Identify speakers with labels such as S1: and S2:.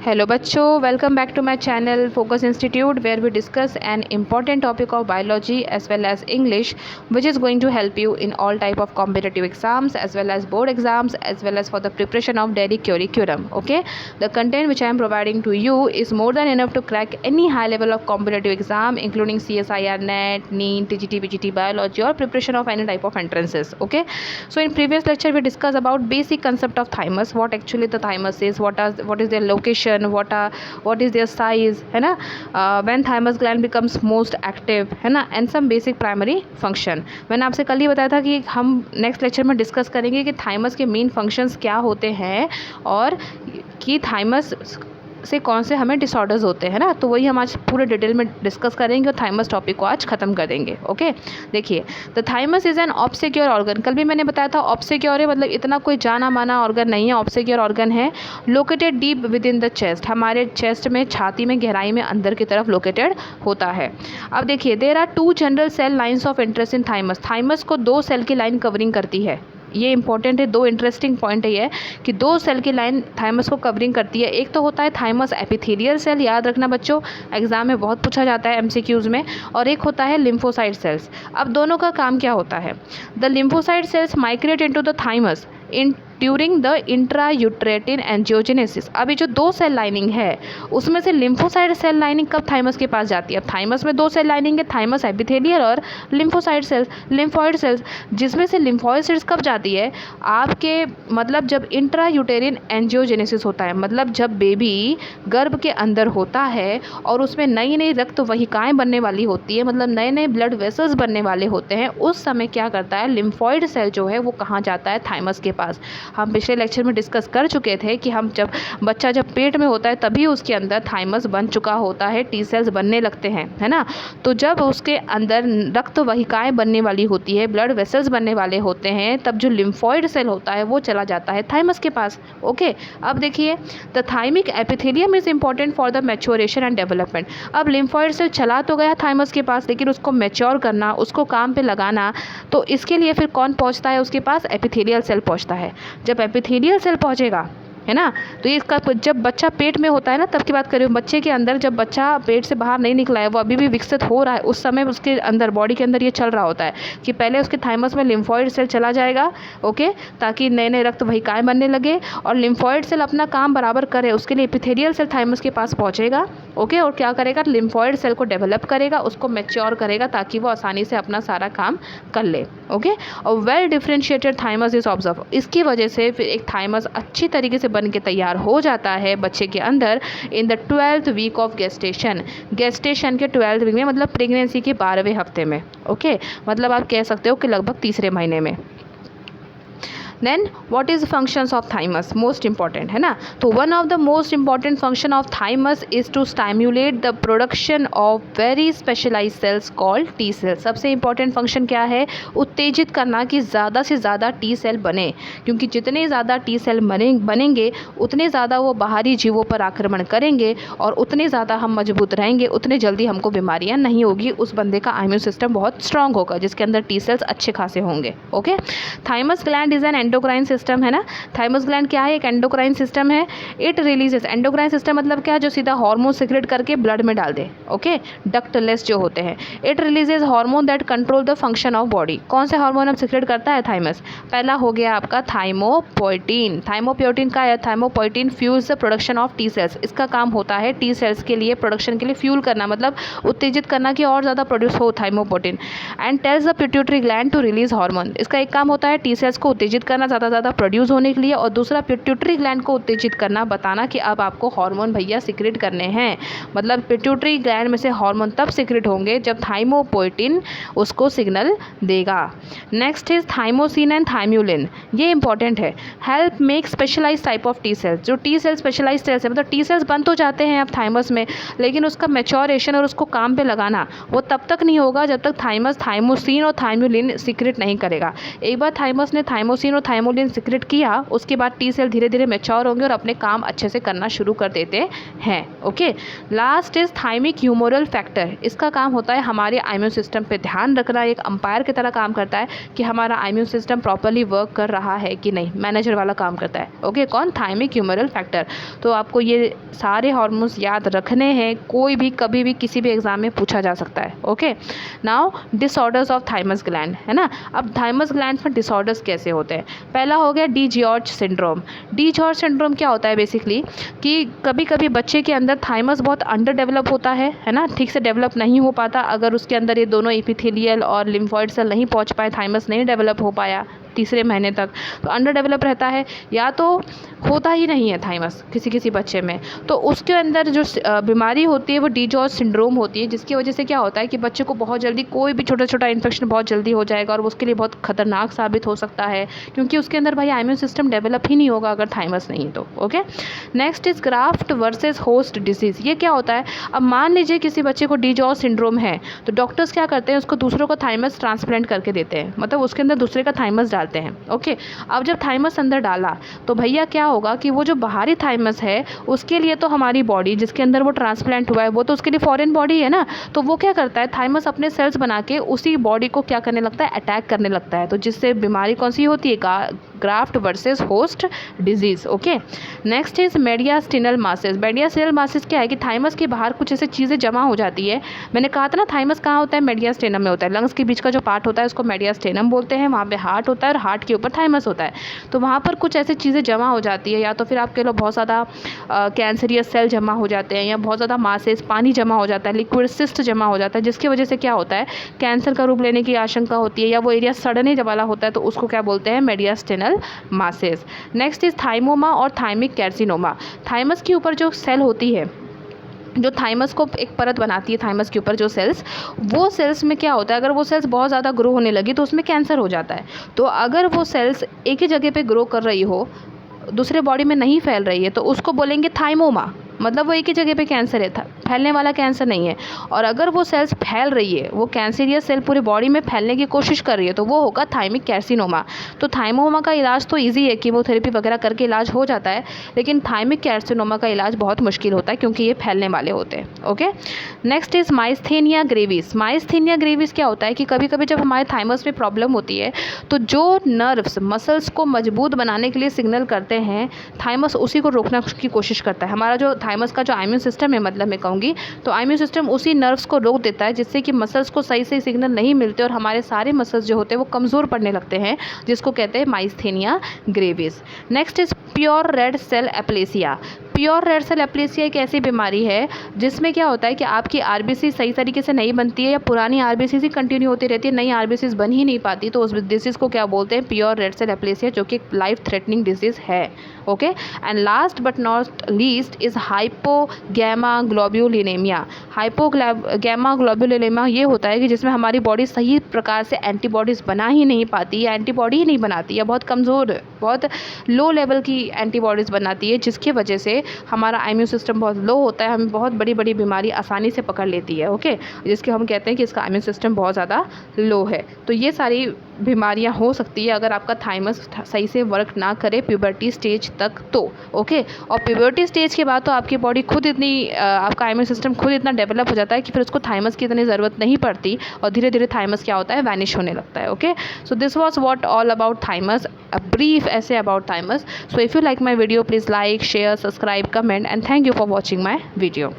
S1: Hello बच्चों, welcome back to my channel Focus Institute where we discuss an important topic of biology as well as English which is going to help you in all type of competitive exams as well as board exams as well as for the preparation of daily curriculum. Okay, the content which I am providing to you is more than enough to crack any high level of competitive exam including CSIR, NET, NEET, TGT, PGT, biology or preparation of any type of entrances. Okay, so in previous lecture we discussed about basic concept of thymus, what actually the thymus is, what is their location, what is their size, है ना, when thymus gland becomes most active, है ना, and some basic primary function. मैंने आपसे कल ही बताया था कि हम नेक्स्ट लेक्चर में डिस्कस करेंगे कि थाइमस के मेन फंक्शंस क्या होते हैं और कि थाइमस से कौन से हमें डिसऑर्डर्स होते हैं ना, तो वही हम आज पूरे डिटेल में डिस्कस करेंगे और थाइमस टॉपिक को आज ख़त्म कर देंगे. ओके, देखिए the thymus is an obscure organ. कल भी मैंने बताया था ऑब्सिक्योर है मतलब इतना कोई जाना माना ऑर्गन नहीं है, ऑब्सिक्योर ऑर्गन है. Located deep with in the chest, हमारे चेस्ट में, छाती में, गहराई में अंदर की तरफ लोकेटेड होता है. अब देखिए there are 2 general cell lines of interest in thymus. Thymus को 2 सेल की लाइन कवरिंग करती है. ये इंपॉर्टेंट है, 2 इंटरेस्टिंग पॉइंट है ये कि 2 सेल की लाइन थाइमस को कवरिंग करती है. एक तो होता है थाइमस एपिथेलियल सेल, याद रखना बच्चों, एग्जाम में बहुत पूछा जाता है एमसीक्यूज में, और एक होता है लिम्फोसाइट सेल्स. अब दोनों का काम क्या होता है? The lymphocyte cells migrate into the thymus in during the intrauterine angiogenesis. अभी जो 2 सेल लाइनिंग है उसमें से लिम्फोसाइट सेल लाइनिंग कब थाइमस के पास जाती है? अब थाइमस में 2 सेल लाइनिंग है, थाइमस एपिथेलियल और लिम्फोसाइट सेल्स, लिम्फॉइड सेल्स, जिसमें से लिम्फॉइड सेल्स कब जाती है? आपके मतलब जब इंट्रायूटेरिन एंजियोजेनेसिस होता है, मतलब जब बेबी गर्भ के अंदर होता है और उसमें नई नई रक्त वाहिकाएँ बनने वाली होती है, मतलब नए नए ब्लड वेसल्स बनने वाले होते हैं, उस समय क्या करता है लिम्फॉइड सेल जो है वो कहाँ जाता है? थाइमस के पास. हम पिछले लेक्चर में डिस्कस कर चुके थे कि हम जब बच्चा जब पेट में होता है तभी उसके अंदर थाइमस बन चुका होता है, टी सेल्स बनने लगते हैं, है ना. तो जब उसके अंदर रक्त वाहिकाएँ बनने वाली होती है, ब्लड वेसल्स बनने वाले होते हैं, तब जो लिम्फॉइड सेल होता है वो चला जाता है थाइमस के पास. ओके, अब देखिए the thymic epithelium is important for the maturation and development. अब लिम्फॉइड सेल चला तो गया थाइमस के पास, लेकिन उसको मैच्योर करना, उसको काम पे लगाना, तो इसके लिए फिर कौन पहुंचता है उसके पास? एपिथेलियल सेल पहुंचता है. जब एपिथेलियल सेल पहुंचेगा, है ना, तो इसका जब बच्चा पेट में होता है ना, तब की बात करें, बच्चे के अंदर जब बच्चा पेट से बाहर नहीं निकला है, वो अभी भी विकसित हो रहा है, उस समय उसके अंदर बॉडी के अंदर ये चल रहा होता है कि पहले उसके थाइमस में लिम्फॉइड सेल चला जाएगा. ओके, ताकि नए नए रक्त वाहिकाएँ बनने लगे और लिम्फॉइड सेल अपना काम बराबर करे, उसके लिए एपिथेलियल सेल थाइमस के पास पहुँचेगा. ओके, और क्या करेगा? लिम्फॉइड सेल को डेवलप करेगा, उसको मैच्योर करेगा ताकि वो आसानी से अपना सारा काम कर ले. ओके, और well differentiated thymus is observe. इसकी वजह से फिर एक थाइमस अच्छी तरीके से बन के तैयार हो जाता है बच्चे के अंदर in the 12th week of gestation. Gestation के 12th वीक में मतलब प्रेगनेंसी के 12वें हफ्ते में. ओके, मतलब आप कह सकते हो कि लगभग तीसरे महीने में. Then what is functions of thymus? Most important है ना. तो one of the most important function of thymus is to stimulate the production of very specialise cells called T cells. सबसे इंपॉर्टेंट फंक्शन क्या है? उत्तेजित करना कि ज़्यादा से ज़्यादा टी सेल बने, क्योंकि जितने ज़्यादा टी सेल बनेंगे उतने ज़्यादा वो बाहरी जीवों पर आक्रमण करेंगे और उतने ज़्यादा हम मजबूत रहेंगे, उतने जल्दी हमको बीमारियाँ नहीं होगी, उस बंदे का इम्यून सिस्टम बहुत स्ट्रांग होगा जिसके अंदर टी सेल्स अच्छे खासे होंगे. Okay, thymus gland is an endocrine system, है ना. थाइमस ग्लैंड क्या है? एक एंडोक्राइन सिस्टम है. इट रिलीजेस, एंडोक्राइन सिस्टम मतलब क्या? जो सीधा हार्मोन सीक्रेट करके ब्लड में डाल दे. ओके, डक्टलेस जो होते हैं. It releases hormone that control the function of body. कौन से हार्मोन अब सीक्रेट करता है थाइमस? पहला हो गया आपका थाइमोपोएटिन. थाइमोपोएटिन का है? Thymopoietin fuels the production of T cells. इसका काम होता है टी सेल्स के लिए प्रोडक्शन के लिए फ्यूल करना, मतलब उत्तेजित करना कि और ज़्यादा प्रोड्यूस हो thymopoietin. And tells the pituitary gland to release hormone. इसका एक काम होता है टी सेल्स को उत्तेजित करना, ज़्यादा प्रोड्यूस होने के लिए, और दूसरा पिट्यूटरी ग्लैंड को उत्तेजित करना, बताना कि अब आपको हार्मोन भैया सीक्रेट करने हैं. मतलब पिट्यूटरी ग्लैंड में से हार्मोन तब सीक्रेट होंगे जब थाइमोपोएटिन उसको सिग्नल देगा. Next is thymosin and thymulin. ये इंपॉर्टेंट है. Help make specialise type of T cells. जो टी सेल्स स्पेशलाइज सेल्स है, मतलब टी सेल्स बन तो जाते हैं अब थाइमस में, लेकिन उसका मैच्योरेशन और उसको काम पे लगाना वो तब तक नहीं होगा जब तक थाइमस थाइमोसिन और थाइम्यूलिन सीक्रेट नहीं करेगा. एक बार थाइमस ने थाइमोसिन और थाइमोलिन सिक्रेट किया, उसके बाद टी सेल धीरे धीरे मैच्योर होंगे और अपने काम अच्छे से करना शुरू कर देते हैं। Okay, last is thymic humoral factor. इसका काम होता है हमारे इम्यून सिस्टम पे ध्यान रखना, एक अंपायर की तरह काम करता है कि हमारा इम्यून सिस्टम प्रॉपर्ली वर्क कर रहा है कि नहीं, मैनेजर वाला काम करता है। ओके, कौन? Thymic humoral factor. तो आपको ये सारे हार्मोन्स याद रखने हैं, कोई भी कभी भी किसी भी एग्जाम में पूछा जा सकता है। Okay, now disorders of thymus gland, है ना। अब थाइमस ग्लैंड में डिसऑर्डर्स कैसे होते हैं? पहला हो गया D George syndrome. D George syndrome क्या होता है बेसिकली कि कभी कभी बच्चे के अंदर थाइमस बहुत अंडर डेवलप होता है ना, ठीक से डेवलप नहीं हो पाता। अगर उसके अंदर ये दोनों एपिथेलियल और लिम्फॉइड सेल नहीं पहुंच पाए, थाइमस नहीं डेवलप हो पाया तीसरे महीने तक, तो अंडर डेवलप रहता है, या तो होता ही नहीं है थाइमस किसी किसी बच्चे में। तो उसके अंदर जो बीमारी होती है वो डी जॉर्ज सिंड्रोम होती है, जिसकी वजह से क्या होता है कि बच्चे को बहुत जल्दी कोई भी छोटा छोटा इन्फेक्शन बहुत जल्दी हो जाएगा और उसके लिए बहुत खतरनाक साबित हो सकता है, क्योंकि उसके अंदर भाई इम्यून सिस्टम डेवलप ही नहीं होगा अगर थाइमस नहीं तो। Okay, next is graft versus host disease. ये क्या होता है? अब मान लीजिए किसी बच्चे को डी जॉर्ज सिंड्रोम है, तो डॉक्टर्स क्या करते हैं, उसको दूसरों का थाइमस ट्रांसप्लांट करके देते हैं, मतलब उसके अंदर दूसरे का थाइमस डालते हैं। ओके, अब जब थाइमस अंदर डाला तो भैया क्या होगा कि वो जो बाहरी थाइमस है उसके लिए तो हमारी बॉडी जिसके अंदर वो ट्रांसप्लांट हुआ है वो तो उसके लिए फॉरेन बॉडी है ना, तो वो क्या करता है, थाइमस अपने सेल्स बना के उसी बॉडी को क्या करने लगता है, अटैक करने लगता है। तो जिससे बीमारी कौन सी होती है? Graft versus host disease. Okay, next is mediastinal masses. Mediastinal masses क्या है कि थाइमस के बाहर कुछ ऐसी चीज़ें जमा हो जाती है। मैंने कहा था ना थाइमस कहाँ होता है? मेडियास्टेनम में होता है। लंग्स के बीच का जो पार्ट होता है उसको मेडियास्टेनम बोलते हैं, वहाँ पे हार्ट होता है और हार्ट के ऊपर थाइमस होता है। तो वहाँ पर कुछ ऐसी चीज़ें जमा हो जाती है, या तो फिर आपके लोग बहुत ज़्यादा कैंसरियस सेल जमा हो जाते हैं, या बहुत ज़्यादा मासेस पानी जमा हो जाता है, लिक्विड सिस्ट जमा हो जाता है, जिसकी वजह से क्या होता है, कैंसर का रूप लेने की आशंका होती है, या वो एरिया सड़ने वाला होता है, तो उसको क्या बोलते हैं? मेडियास्टेनल मासेस। नेक्स्ट इज थाइमोमा और थाइमिक कैर्सिनोमा। थाइमस के ऊपर जो सेल होती है, जो थाइमस को एक परत बनाती है, थाइमस के ऊपर जो सेल्स, वो सेल्स में क्या होता है, अगर वो सेल्स बहुत ज़्यादा ग्रो होने लगी तो उसमें कैंसर हो जाता है। तो अगर वो सेल्स एक ही जगह पे ग्रो कर रही हो, दूसरे बॉडी में नहीं फैल रही है, तो उसको बोलेंगे थाइमोमा, मतलब वो एक ही जगह पे कैंसर है, फैलने वाला कैंसर नहीं है। और अगर वो सेल्स फैल रही है, वो कैंसरियस सेल पूरे बॉडी में फैलने की कोशिश कर रही है, तो वो होगा थाइमिक कैर्सिनोमा। तो थाइमोमा का इलाज तो इजी है, कीमोथेरेपी वगैरह करके इलाज हो जाता है, लेकिन थाइमिक कैर्सिनोमा का इलाज बहुत मुश्किल होता है क्योंकि ये फैलने वाले होते हैं। Okay, next is myasthenia gravis. Myasthenia gravis क्या होता है कि कभी कभी जब हमारे थाइमस में प्रॉब्लम होती है, तो जो नर्व्स मसल्स को मजबूत बनाने के लिए सिग्नल करते हैं, थाइमस उसी को रोकने की कोशिश करता है। हमारा जो थाइमस का जो इम्यून सिस्टम है, मतलब मैं कहूँगी, तो इम्यून सिस्टम उसी नर्व्स को रोक देता है, जिससे कि मसल्स को सही से सिग्नल नहीं मिलते और हमारे सारे मसल्स जो होते हैं वो कमज़ोर पड़ने लगते हैं, जिसको कहते हैं myasthenia gravis. Next is pure red cell aplasia. Pure red cell aplasia एक ऐसी बीमारी है जिसमें क्या होता है कि आपकी आरबीसी सही तरीके से नहीं बनती है, या पुरानी आरबीसी ही कंटिन्यू होती रहती है, नई आरबीसी बन ही नहीं पाती, तो उस डिजीज़ को क्या बोलते हैं? प्योर रेड सेल एप्लेसिया, जो कि एक लाइफ थ्रेटनिंग डिजीज़ है। Okay, and last but not least is hypogammaglobulinemia. Hypogammaglobulinemia ये होता है कि जिसमें हमारी बॉडी सही प्रकार से एंटीबॉडीज़ बना ही नहीं पाती, या एंटीबॉडी ही नहीं बनाती, या बहुत कमज़ोर, बहुत लो लेवल की एंटीबॉडीज़ बनाती है, जिसकी वजह से हमारा इम्यून सिस्टम बहुत लो होता है, हमें बहुत बड़ी बड़ी बीमारी आसानी से पकड़ लेती है। ओके, जिसके हम कहते हैं कि इसका इम्यून सिस्टम बहुत ज़्यादा लो है। तो ये सारी बीमारियां हो सकती है अगर आपका थाइमस सही से वर्क ना करे प्यूबर्टी स्टेज तक तो। ओके, और प्यूबर्टी स्टेज के बाद तो आपकी बॉडी खुद इतनी आपका इम्यून सिस्टम खुद इतना डेवलप हो जाता है कि फिर उसको थाइमस की इतनी ज़रूरत नहीं पड़ती, और धीरे धीरे थाइमस क्या होता है? वैनिश होने लगता है। Okay, so this was what all about thymus, a brief essay about thymus. So if you like my video, please like, share, subscribe, comment, and thank you for watching my video.